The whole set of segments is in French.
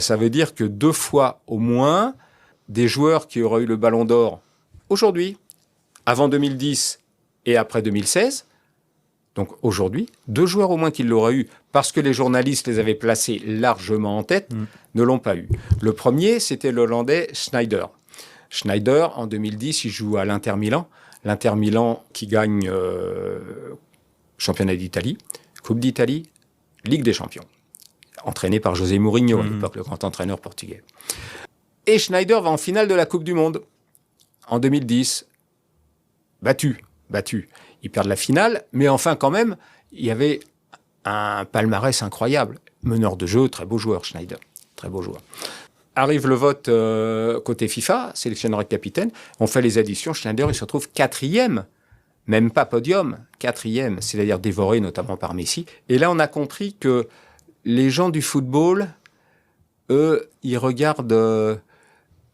Ça veut dire que 2 fois au moins, des joueurs qui auraient eu le Ballon d'Or aujourd'hui, avant 2010 et après 2016, donc aujourd'hui, 2 joueurs au moins qui l'auraient eu parce que les journalistes les avaient placés largement en tête, ne l'ont pas eu. Le premier, c'était l'Hollandais Sneijder. Sneijder, en 2010, il joue à l'Inter Milan. L'Inter Milan qui gagne championnat d'Italie, Coupe d'Italie, Ligue des Champions. Entraîné par José Mourinho, à l'époque, le grand entraîneur portugais. Et Sneijder va en finale de la Coupe du Monde, en 2010. Battu. Ils perdent la finale, mais enfin, quand même, il y avait un palmarès incroyable. Meneur de jeu, très beau joueur, Sneijder. Très beau joueur. Arrive le vote côté FIFA, sélectionneur et capitaine. On fait les additions. Sneijder, il se retrouve 4e. Même pas podium, 4e. C'est-à-dire dévoré notamment par Messi. Et là, on a compris que les gens du football, eux, ils regardent,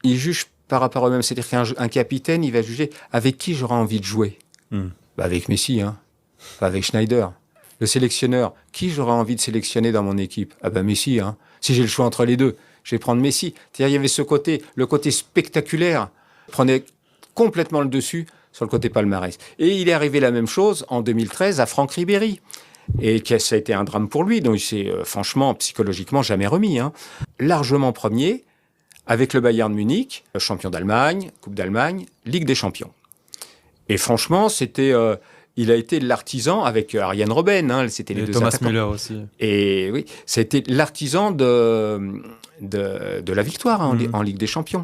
ils jugent par rapport à eux-mêmes. C'est-à-dire qu'un capitaine, il va juger avec qui j'aurai envie de jouer. Bah avec Messi, pas avec Sneijder. Le sélectionneur, qui j'aurais envie de sélectionner dans mon équipe? Ah bah Messi, Si j'ai le choix entre les deux, je vais prendre Messi. C'est-à-dire, il y avait ce côté, le côté spectaculaire, prenait complètement le dessus sur le côté palmarès. Et il est arrivé la même chose en 2013 à Franck Ribéry. Et ça a été un drame pour lui, donc il s'est franchement, psychologiquement, jamais remis. Largement premier, avec le Bayern Munich, champion d'Allemagne, Coupe d'Allemagne, Ligue des Champions. Et franchement, il a été l'artisan avec Arjen Robben, c'était les deux Thomas attaquants. Müller aussi. Et oui, c'était l'artisan de la victoire en Ligue des Champions.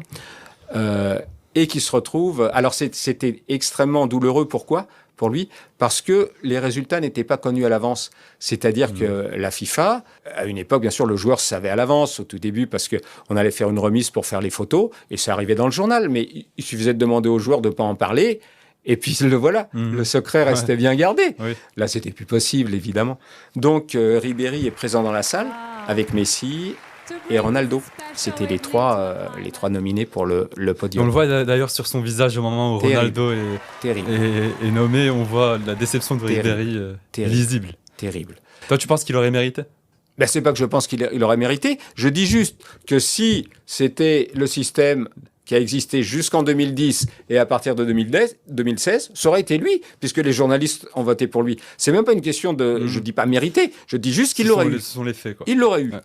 Et qui se retrouve... Alors, c'était extrêmement douloureux. Pourquoi ? Pour lui, parce que les résultats n'étaient pas connus à l'avance. C'est-à-dire que la FIFA, à une époque, bien sûr, le joueur savait à l'avance, au tout début, parce qu'on allait faire une remise pour faire les photos, et ça arrivait dans le journal. Mais il suffisait de demander aux joueurs de ne pas en parler, et puis le voilà, le secret restait bien gardé. Oui. Là, c'était plus possible, évidemment. Donc, Ribéry est présent dans la salle, avec Messi et Ronaldo. C'était les trois nominés pour le podium. On le voit d'ailleurs sur son visage au moment où Ronaldo est nommé. On voit la déception de Ribéry lisible. Terrible. Toi, tu penses qu'il aurait mérité ? Ben, c'est pas que je pense qu'il aurait mérité. Je dis juste que si c'était le système qui a existé jusqu'en 2010 et à partir de 2016, ça aurait été lui, puisque les journalistes ont voté pour lui. C'est même pas une question de, je dis pas mérité, je dis juste qu'il l'aurait eu. Ce sont les faits, quoi. Il l'aurait eu. Ouais.